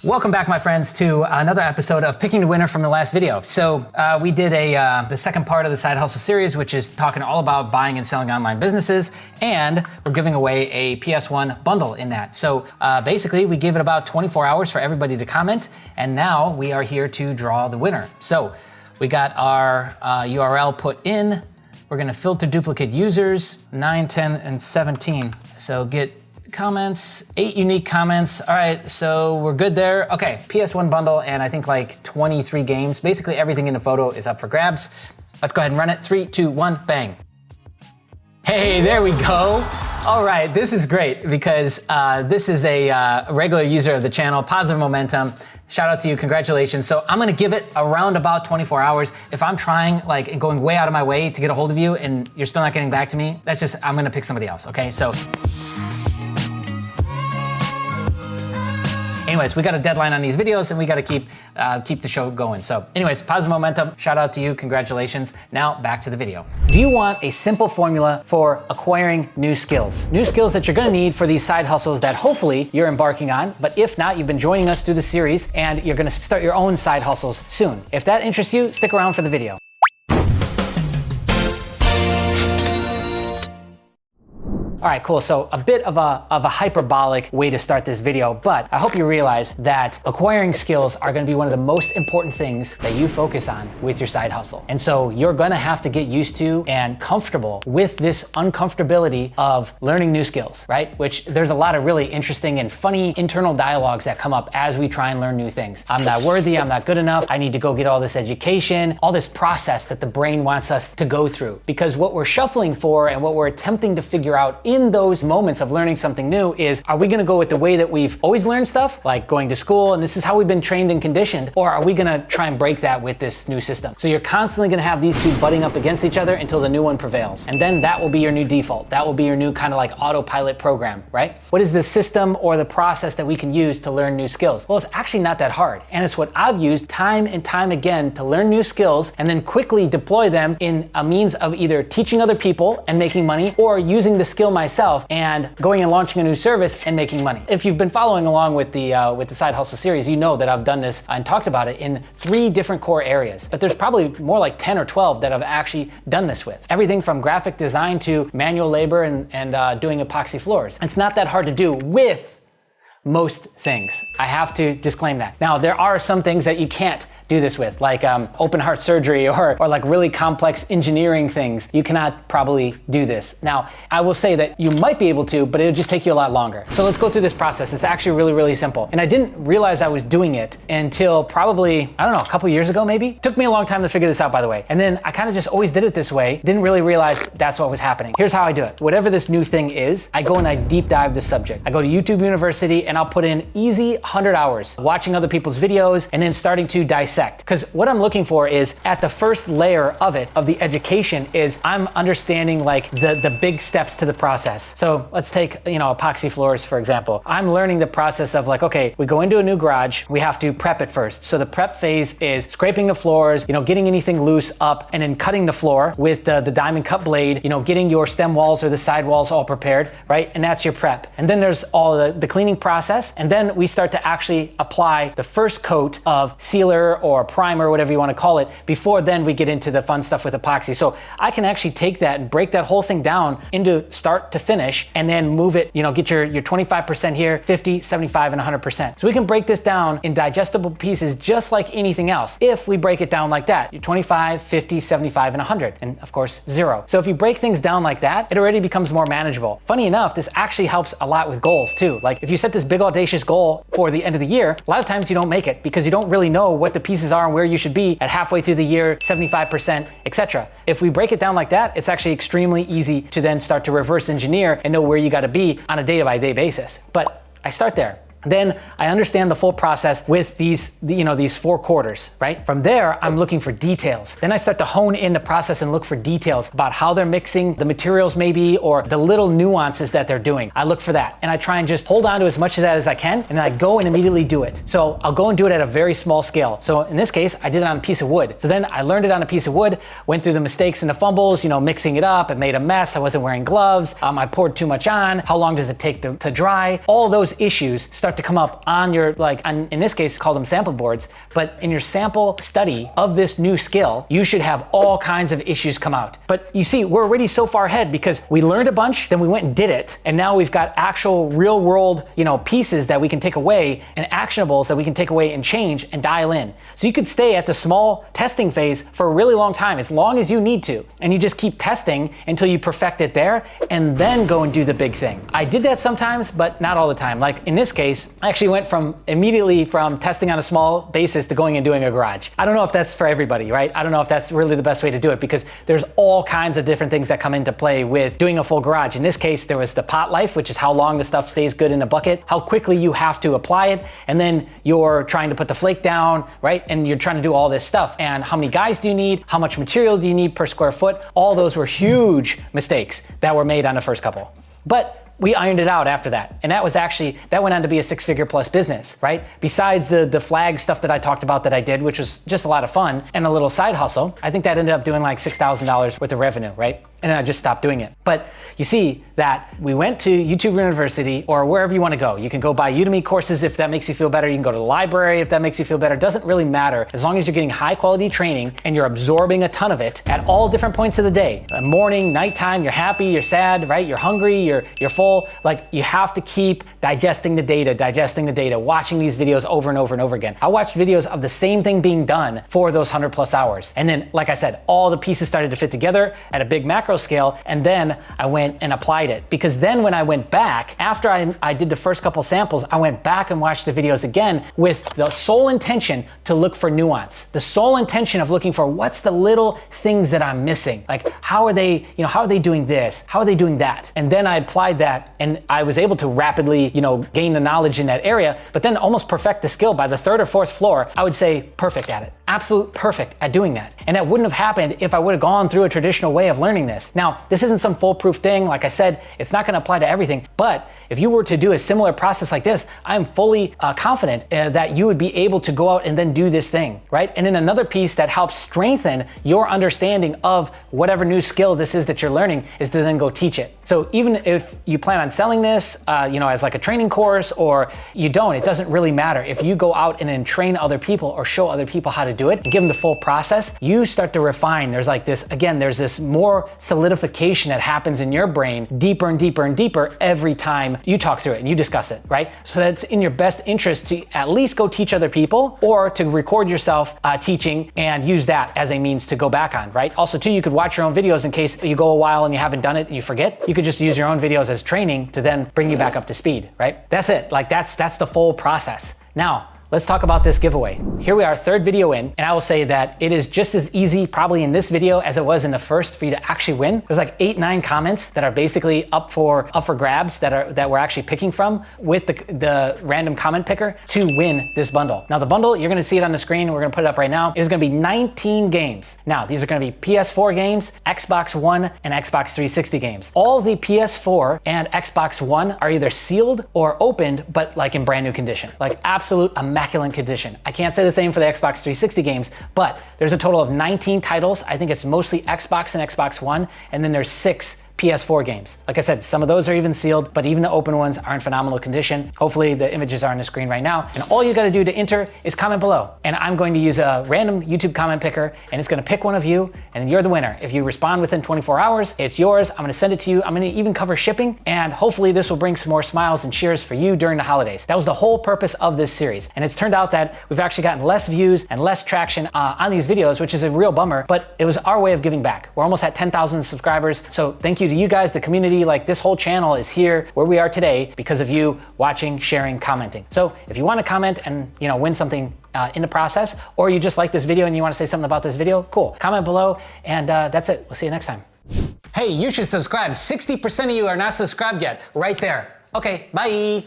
Welcome back, my friends, to another episode of Picking the Winner from the last video. So we did the second part of the Side Hustle series, which is talking all about buying and selling online businesses, and we're giving away a PS1 bundle in that. So basically, we gave it about 24 hours for everybody to comment, and now we are here to draw the winner. So we got our URL put in. We're gonna filter duplicate users, 9, 10, and 17. So get comments, 8 unique comments. All right, so we're good there. Okay, PS1 bundle, and I think like 23 games. Basically everything in the photo is up for grabs. Let's go ahead and run it. 3, 2, 1, bang. Hey, there we go. All right, this is great because this is a regular user of the channel, Positive Momentum. Shout out to you, congratulations. So I'm gonna give it around about 24 hours. If I'm trying like and going way out of my way to get a hold of you and you're still not getting back to me, that's just, I'm gonna pick somebody else, okay? So. Anyways, we got a deadline on these videos and we gotta keep the show going. So anyways, Positive Momentum, shout out to you, congratulations. Now back to the video. Do you want a simple formula for acquiring new skills? New skills that you're gonna need for these side hustles that hopefully you're embarking on, but if not, you've been joining us through the series and you're gonna start your own side hustles soon. If that interests you, stick around for the video. All right, cool. So a bit of a hyperbolic way to start this video, but I hope you realize that acquiring skills are gonna be one of the most important things that you focus on with your side hustle. And so you're gonna have to get used to and comfortable with this uncomfortability of learning new skills, right? Which there's a lot of really interesting and funny internal dialogues that come up as we try and learn new things. I'm not worthy, I'm not good enough, I need to go get all this education, all this process that the brain wants us to go through. Because what we're shuffling for and what we're attempting to figure out in those moments of learning something new is, are we gonna go with the way that we've always learned stuff, like going to school, and this is how we've been trained and conditioned, or are we gonna try and break that with this new system? So you're constantly gonna have these two butting up against each other until the new one prevails. And then that will be your new default. That will be your new kind of like autopilot program, right? What is the system or the process that we can use to learn new skills? Well, it's actually not that hard. And it's what I've used time and time again to learn new skills and then quickly deploy them in a means of either teaching other people and making money, or using the skill myself and going and launching a new service and making money. If you've been following along with the Side Hustle series, you know that I've done this and talked about it in 3 different core areas, but there's probably more like 10 or 12 that I've actually done this with. Everything from graphic design to manual labor and doing epoxy floors. It's not that hard to do with most things. I have to disclaim that. Now, there are some things that you can't do this with, like open heart surgery or like really complex engineering things. You cannot probably do this. Now, I will say that you might be able to, but it'll just take you a lot longer. So let's go through this process. It's actually really, really simple. And I didn't realize I was doing it until probably, I don't know, a couple years ago maybe. Took me a long time to figure this out, by the way. And then I kind of just always did it this way. Didn't really realize that's what was happening. Here's how I do it. Whatever this new thing is, I go and I deep dive the subject. I go to YouTube University and I'll put in easy 100 hours watching other people's videos and then starting to dissect. Because what I'm looking for is at the first layer of it, of the education, is I'm understanding like the big steps to the process. So let's take, epoxy floors, for example. I'm learning the process of like, okay, we go into a new garage, we have to prep it first. So the prep phase is scraping the floors, getting anything loose up, and then cutting the floor with the diamond cut blade, getting your stem walls or the side walls all prepared, right? And that's your prep. And then there's all the cleaning process. And then we start to actually apply the first coat of sealer or primer, whatever you want to call it, before then we get into the fun stuff with epoxy. So I can actually take that and break that whole thing down into start to finish and then move it, get your 25% here, 50, 75, and 100%. So we can break this down in digestible pieces just like anything else. If we break it down like that, you're 25, 50, 75, and 100, and of course, 0. So if you break things down like that, it already becomes more manageable. Funny enough, this actually helps a lot with goals too. Like if you set this big audacious goal for the end of the year, a lot of times you don't make it because you don't really know what the pieces are and where you should be at halfway through the year, 75%, etc. If we break it down like that, it's actually extremely easy to then start to reverse engineer and know where you got to be on a day-by-day basis. But I start there. Then I understand the full process with these 4 quarters, right? From there, I'm looking for details. Then I start to hone in the process and look for details about how they're mixing the materials maybe, or the little nuances that they're doing. I look for that and I try and just hold on to as much of that as I can, and then I go and immediately do it. So I'll go and do it at a very small scale. So in this case, I did it on a piece of wood. So then I learned it on a piece of wood, went through the mistakes and the fumbles, mixing it up. It made a mess. I wasn't wearing gloves. I poured too much on. How long does it take to dry? All those issues start start to come up on your, in this case, call them sample boards, but in your sample study of this new skill, you should have all kinds of issues come out. But you see, we're already so far ahead because we learned a bunch, then we went and did it, and now we've got actual real world, pieces that we can take away and actionables that we can take away and change and dial in. So you could stay at the small testing phase for a really long time, as long as you need to, and you just keep testing until you perfect it there, and then go and do the big thing. I did that sometimes, but not all the time. Like in this case, I actually went immediately from testing on a small basis to going and doing a garage. I don't know if that's for everybody, right? I don't know if that's really the best way to do it, because there's all kinds of different things that come into play with doing a full garage. In this case, there was the pot life, which is how long the stuff stays good in the bucket, how quickly you have to apply it, and then you're trying to put the flake down, right? And you're trying to do all this stuff. And how many guys do you need? How much material do you need per square foot? All those were huge mistakes that were made on the first couple. But we ironed it out after that. And that went on to be a 6-figure plus business, right? Besides the flag stuff that I talked about that I did, which was just a lot of fun and a little side hustle, I think that ended up doing like $6,000 worth of revenue, right? And then I just stopped doing it. But you see that we went to YouTube University or wherever you want to go. You can go buy Udemy courses if that makes you feel better. You can go to the library if that makes you feel better. It doesn't really matter as long as you're getting high quality training and you're absorbing a ton of it at all different points of the day. Morning, nighttime, you're happy, you're sad, right? You're hungry, you're full. Like you have to keep digesting the data, watching these videos over and over and over again. I watched videos of the same thing being done for those 100+ hours. And then, like I said, all the pieces started to fit together at a big macro scale, and then I went and applied it. Because then when I went back, after I did the first couple samples, I went back and watched the videos again with the sole intention to look for nuance, the sole intention of looking for what's the little things that I'm missing. Like how are they doing this? How are they doing that? And then I applied that, and I was able to rapidly, gain the knowledge in that area, but then almost perfect the skill. By the 3rd or 4th floor, I would say perfect at it. Absolute perfect at doing that. And that wouldn't have happened if I would have gone through a traditional way of learning this. Now, this isn't some foolproof thing. Like I said, it's not gonna apply to everything, but if you were to do a similar process like this, I'm fully confident that you would be able to go out and then do this thing, right? And then another piece that helps strengthen your understanding of whatever new skill this is that you're learning is to then go teach it. So even if you plan on selling this, as like a training course, or you don't, it doesn't really matter. If you go out and then train other people or show other people how to do it and give them the full process, you start to refine. There's this more solidification that happens in your brain deeper and deeper and deeper every time you talk through it and you discuss it, right? So that's in your best interest to at least go teach other people, or to record yourself teaching and use that as a means to go back on, right? Also too, you could watch your own videos in case you go a while and you haven't done it and you forget. You could just use your own videos as training to then bring you back up to speed, right? That's it. Like that's the full process. Now, let's talk about this giveaway. Here we are, 3rd video in, and I will say that it is just as easy probably in this video as it was in the first for you to actually win. There's like 8-9 comments that are basically up for grabs that we're actually picking from with the random comment picker to win this bundle. Now the bundle, you're gonna see it on the screen, we're gonna put it up right now, is gonna be 19 games. Now these are gonna be PS4 games, Xbox One, and Xbox 360 games. All the PS4 and Xbox One are either sealed or opened, but like in brand new condition, like absolute immaculate condition. I can't say the same for the Xbox 360 games, but there's a total of 19 titles. I think it's mostly Xbox and Xbox One, and then there's 6 PS4 games. Like I said, some of those are even sealed, but even the open ones are in phenomenal condition. Hopefully the images are on the screen right now. And all you gotta do to enter is comment below. And I'm going to use a random YouTube comment picker, and it's gonna pick one of you, and you're the winner. If you respond within 24 hours, it's yours. I'm gonna send it to you. I'm gonna even cover shipping, and hopefully this will bring some more smiles and cheers for you during the holidays. That was the whole purpose of this series. And it's turned out that we've actually gotten less views and less traction on these videos, which is a real bummer, but it was our way of giving back. We're almost at 10,000 subscribers. So thank you to you guys, the community. Like this whole channel is here where we are today because of you watching, sharing, commenting. So if you want to comment and win something in the process, or you just like this video and you want to say something about this video, cool. Comment below, and that's it. We'll see you next time. Hey, you should subscribe. 60% of you are not subscribed yet. Right there. Okay, bye.